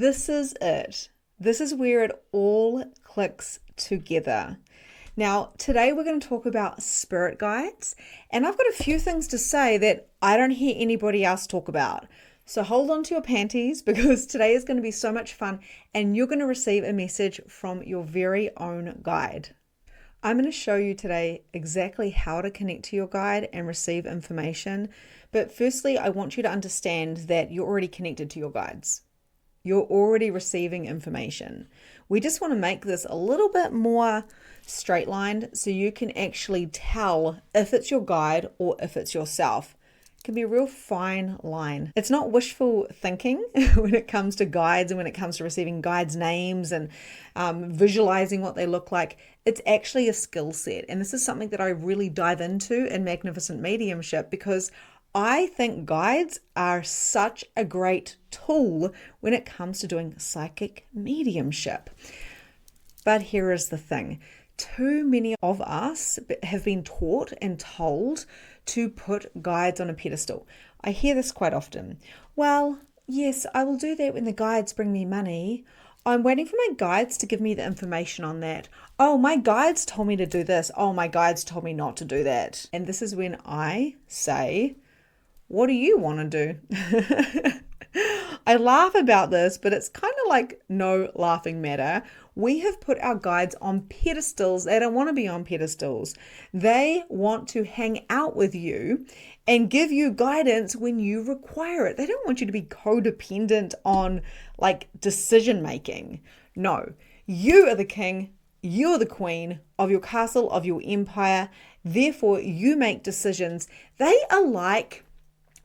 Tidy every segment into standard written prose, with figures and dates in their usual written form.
this is it. This is where it all clicks together. Now, today we're going to talk about spirit guides, and I've got a few things to say that I don't hear anybody else talk about. So hold on to your panties because today is going to be so much fun and you're going to receive a message from your very own guide. I'm going to show you today exactly how to connect to your guide and receive information. But firstly, I want you to understand that you're already connected to your guides. You're already receiving information. We just want to make this a little bit more straight lined so you can actually tell if it's your guide or if it's yourself. It can be a real fine line. It's not wishful thinking when it comes to guides and when it comes to receiving guides' names and visualizing what they look like. It's actually a skill set. And this is something that I really dive into in Magnificent Mediumship because I think guides are such a great tool when it comes to doing psychic mediumship. But here is the thing. Too many of us have been taught and told to put guides on a pedestal. I hear this quite often. Well, yes, I will do that when the guides bring me money. I'm waiting for my guides to give me the information on that. Oh, my guides told me to do this. Oh, my guides told me not to do that. And this is when I say, what do you want to do? I laugh about this, but it's kind of like no laughing matter. We have put our guides on pedestals. They don't want to be on pedestals. They want to hang out with you and give you guidance when you require it. They don't want you to be codependent on like decision making. No, you are the king. You're the queen of your castle, of your empire. Therefore, you make decisions. They are like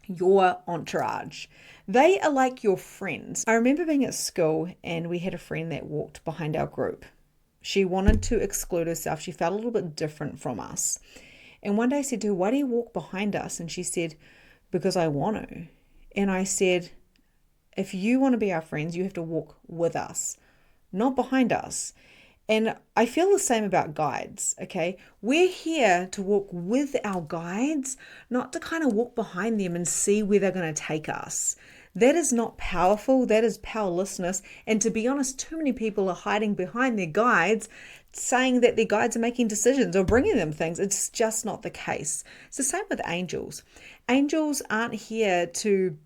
your entourage. They are like your friends. I remember being at school and we had a friend that walked behind our group. She wanted to exclude herself. She felt a little bit different from us. And one day I said to her, why do you walk behind us? And she said, because I want to. And I said, if you want to be our friends, you have to walk with us, not behind us. And I feel the same about guides, okay? We're here to walk with our guides, not to kind of walk behind them and see where they're going to take us. That is not powerful. That is powerlessness. And to be honest, too many people are hiding behind their guides, saying that their guides are making decisions or bringing them things. It's just not the case. It's the same with angels. Angels aren't here to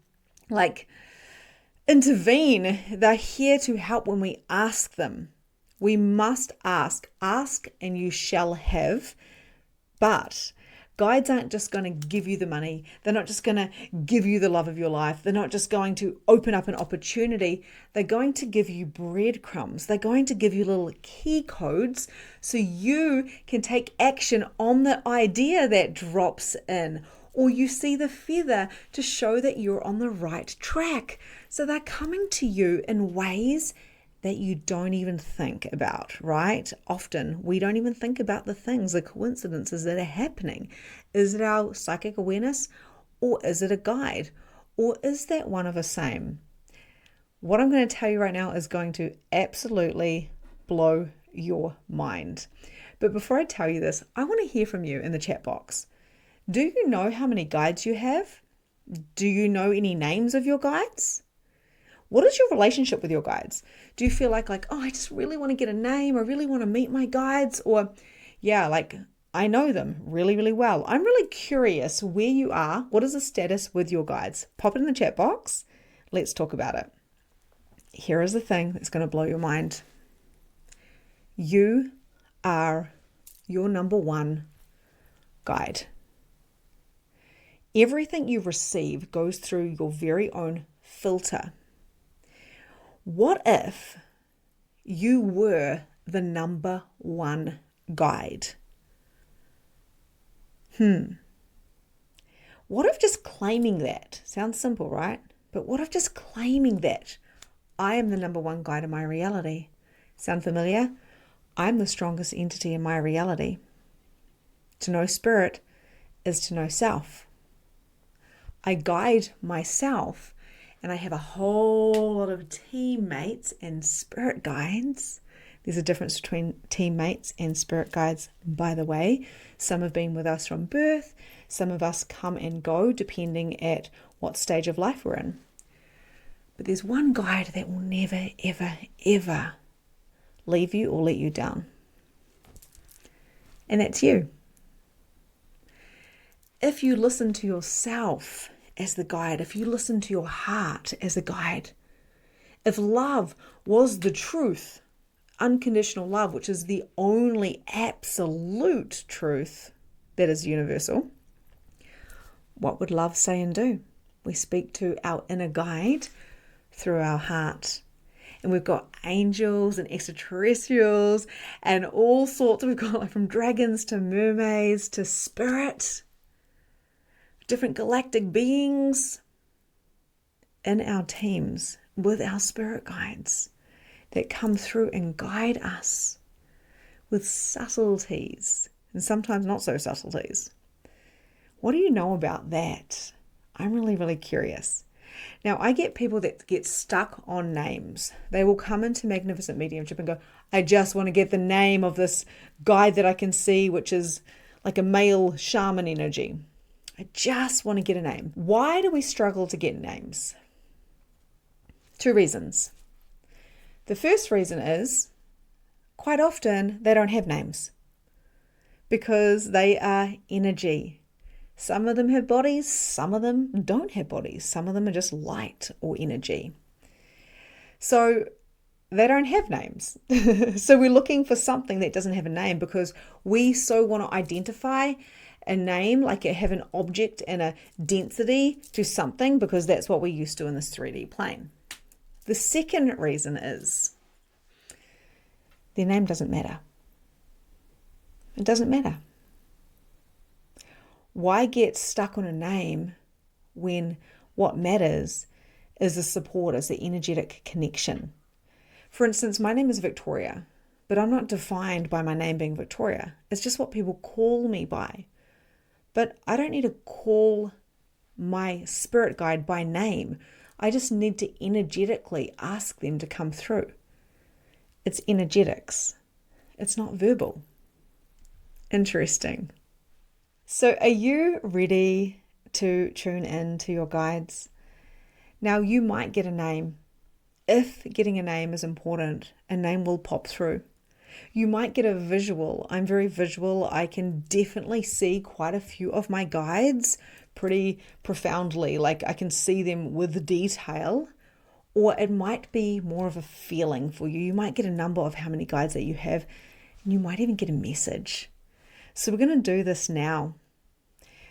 intervene. They're here to help when we ask them. We must ask and you shall have. But guides aren't just going to give you the money. They're not just going to give you the love of your life. They're not just going to open up an opportunity. They're going to give you breadcrumbs. They're going to give you little key codes so you can take action on the idea that drops in. Or you see the feather to show that you're on the right track. So they're coming to you in ways that you don't even think about, right? Often we don't even think about the things, the coincidences that are happening. Is it our psychic awareness or is it a guide? Or is that one of the same? What I'm going to tell you right now is going to absolutely blow your mind. But before I tell you this, I want to hear from you in the chat box. Do you know how many guides you have? Do you know any names of your guides? What is your relationship with your guides? Do you feel like, oh, I just really want to get a name. I really want to meet my guides. Or, I know them really, really well. I'm really curious where you are. What is the status with your guides? Pop it in the chat box. Let's talk about it. Here is the thing that's going to blow your mind. You are your number one guide. Everything you receive goes through your very own filter. What if you were the number one guide? What if just claiming that? Sounds simple, right? But what if just claiming that I am the number one guide in my reality? Sound familiar? I'm the strongest entity in my reality. To know spirit is to know self. I guide myself. And I have a whole lot of teammates and spirit guides. There's a difference between teammates and spirit guides, by the way. Some have been with us from birth. Some of us come and go depending at what stage of life we're in. But there's one guide that will never, ever, ever leave you or let you down. And that's you. If you listen to yourself as the guide, if you listen to your heart as a guide, if love was the truth, unconditional love, which is the only absolute truth that is universal, what would love say and do? We speak to our inner guide through our heart. And we've got angels and extraterrestrials and all sorts. We've got like from dragons to mermaids to spirit, different galactic beings in our teams with our spirit guides that come through and guide us with subtleties and sometimes not so subtleties. What do you know about that? I'm really, really curious. Now, I get people that get stuck on names. They will come into Magnificent Mediumship and go, I just want to get the name of this guide that I can see, which is like a male shaman energy. I just want to get a name. Why do we struggle to get names? 2 reasons. The first reason is quite often they don't have names because they are energy. Some of them have bodies, some of them don't have bodies. Some of them are just light or energy. So they don't have names. So we're looking for something that doesn't have a name because we so want to identify a name, like have an object and a density to something because that's what we're used to in this 3D plane. The second reason is their name doesn't matter. It doesn't matter. Why get stuck on a name when what matters is the support, is the energetic connection? For instance, my name is Victoria, but I'm not defined by my name being Victoria. It's just what people call me by. But I don't need to call my spirit guide by name. I just need to energetically ask them to come through. It's energetics. It's not verbal. Interesting. So are you ready to tune in to your guides? Now you might get a name. If getting a name is important, a name will pop through. You might get a visual. I'm very visual. I can definitely see quite a few of my guides pretty profoundly. Like I can see them with detail. Or it might be more of a feeling for you. You might get a number of how many guides that you have. And you might even get a message. So we're going to do this now.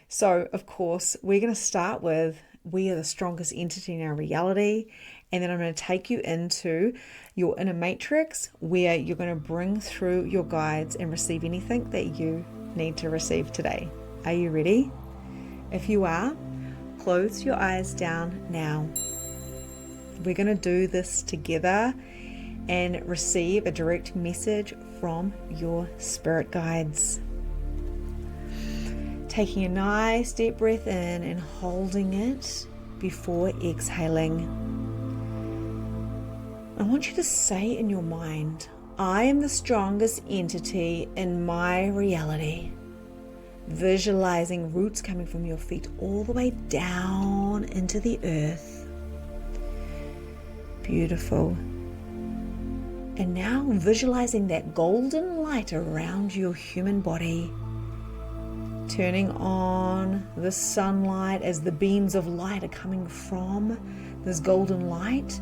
So, of course, we're going to start with we are the strongest entity in our reality. And then I'm going to take you into your inner matrix where you're going to bring through your guides and receive anything that you need to receive today. Are you ready? If you are, close your eyes down now. We're going to do this together and receive a direct message from your spirit guides. Taking a nice deep breath in and holding it before exhaling. I want you to say in your mind, I am the strongest entity in my reality. Visualizing roots coming from your feet all the way down into the earth. Beautiful. And now visualizing that golden light around your human body. Turning on the sunlight as the beams of light are coming from this golden light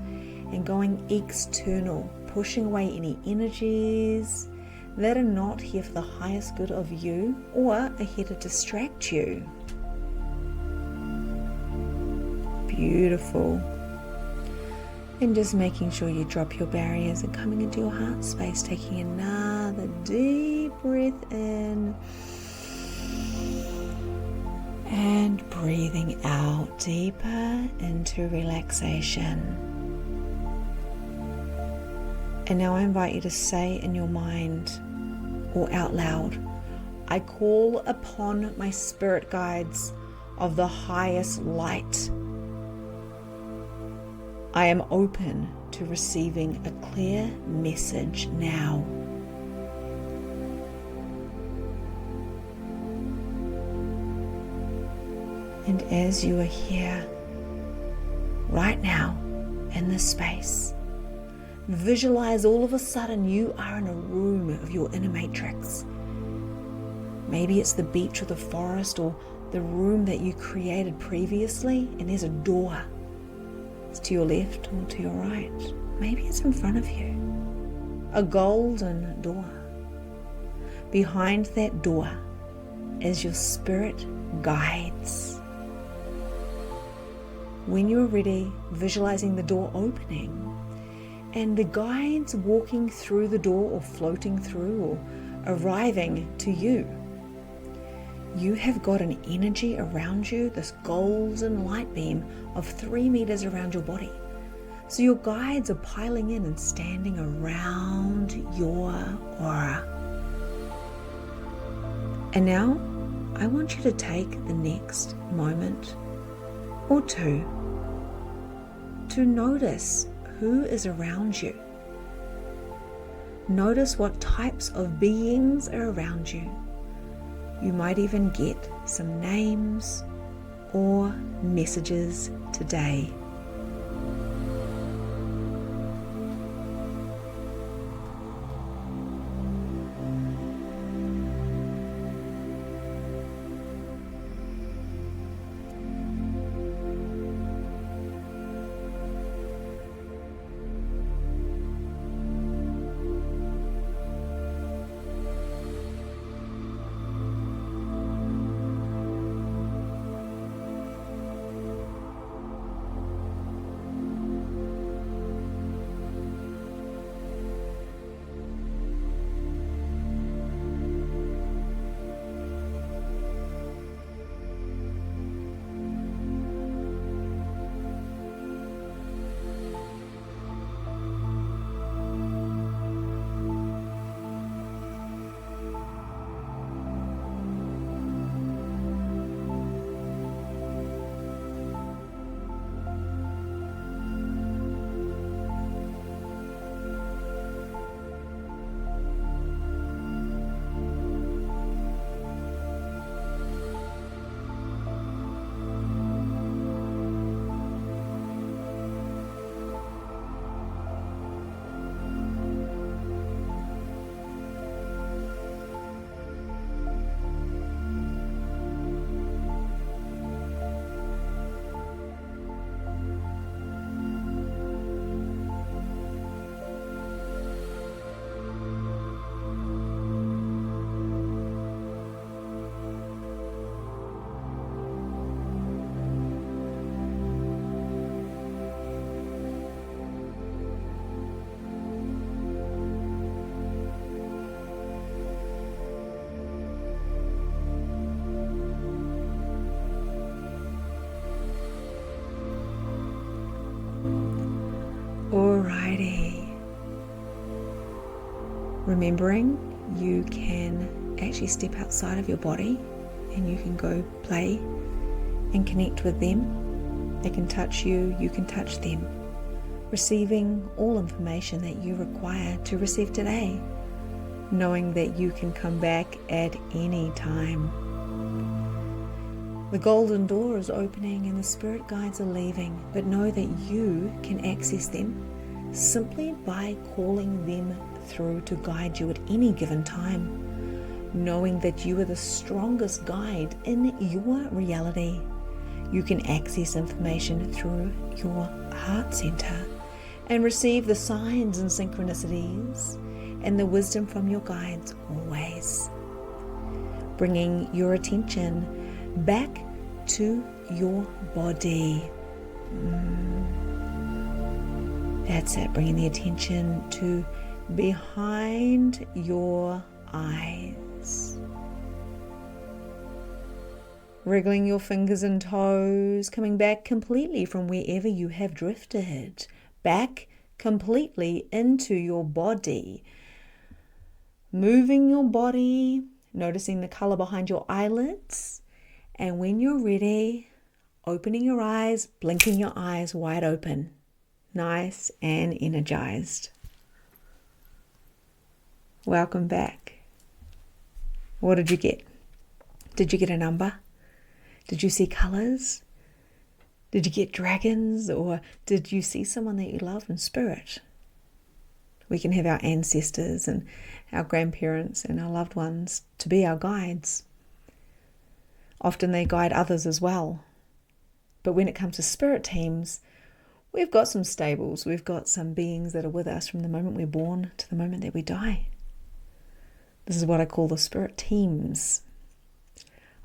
and going external, pushing away any energies that are not here for the highest good of you or are here to distract you. Beautiful. And just making sure you drop your barriers and coming into your heart space, taking another deep breath in. And breathing out deeper into relaxation. And now I invite you to say in your mind or out loud, I call upon my spirit guides of the highest light. I am open to receiving a clear message now. And as you are here, right now, in this space. Visualize all of a sudden you are in a room of your inner matrix. Maybe it's the beach or the forest or the room that you created previously, and there's a door. It's to your left or to your right. Maybe it's in front of you. A golden door. Behind that door is your spirit guides. When you're ready, visualizing the door opening and the guides walking through the door or floating through or arriving to you. You have got an energy around you, this golden light beam of 3 meters around your body. So your guides are piling in and standing around your aura. And now I want you to take the next moment or two to notice who is around you. Notice what types of beings are around you. You might even get some names or messages today. Alrighty. Remembering you can actually step outside of your body and you can go play and connect with them. They can touch you, you can touch them. Receiving all information that you require to receive today, knowing that you can come back at any time. The golden door is opening and the spirit guides are leaving, but know that you can access them simply by calling them through to guide you at any given time, knowing that you are the strongest guide in your reality. You can access information through your heart center and receive the signs and synchronicities and the wisdom from your guides always. Bringing your attention back to your body. That's it, bringing the attention to behind your eyes. Wriggling your fingers and toes, coming back completely from wherever you have drifted, back completely into your body. Moving your body, noticing the color behind your eyelids. And when you're ready, opening your eyes, blinking your eyes wide open, nice and energized. Welcome back. What did you get? Did you get a number? Did you see colors? Did you get dragons, or did you see someone that you love in spirit? We can have our ancestors and our grandparents and our loved ones to be our guides. Often they guide others as well. But when it comes to spirit teams, we've got some stables. We've got some beings that are with us from the moment we're born to the moment that we die. This is what I call the spirit teams.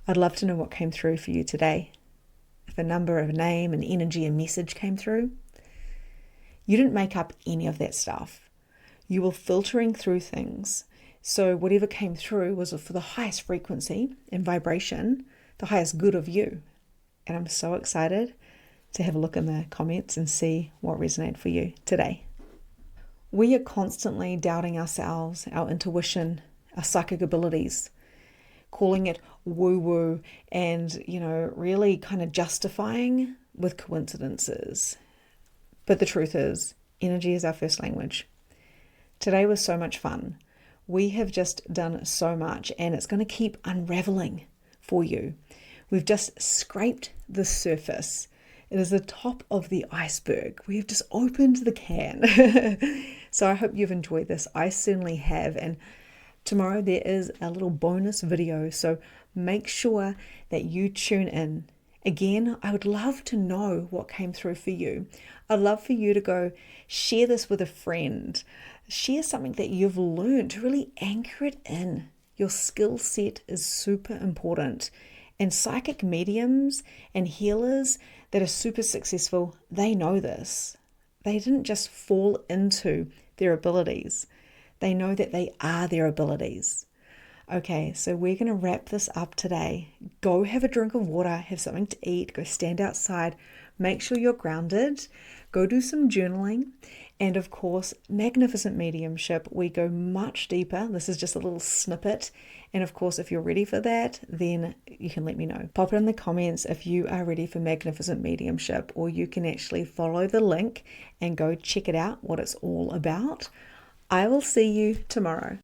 I'd love to know what came through for you today. If a number, a name, an energy, a message came through. You didn't make up any of that stuff. You were filtering through things. So whatever came through was for the highest frequency and vibration, the highest good of you. And I'm so excited to have a look in the comments and see what resonated for you today. We are constantly doubting ourselves, our intuition, our psychic abilities, calling it woo-woo and, really kind of justifying with coincidences. But the truth is, energy is our first language. Today was so much fun. We have just done so much, and it's going to keep unraveling for you. We've just scraped the surface. It is the top of the iceberg. We have just opened the can. So I hope you've enjoyed this. I certainly have. And tomorrow there is a little bonus video. So make sure that you tune in. Again, I would love to know what came through for you. I'd love for you to go share this with a friend. Share something that you've learned to really anchor it in. Your skill set is super important. And psychic mediums and healers that are super successful, they know this. They didn't just fall into their abilities. They know that they are their abilities. Okay, so we're going to wrap this up today. Go have a drink of water, have something to eat, go stand outside, make sure you're grounded, go do some journaling, and of course, magnificent mediumship. We go much deeper. This is just a little snippet. And of course, if you're ready for that, then you can let me know. Pop it in the comments if you are ready for magnificent mediumship, or you can actually follow the link and go check it out, what it's all about. I will see you tomorrow.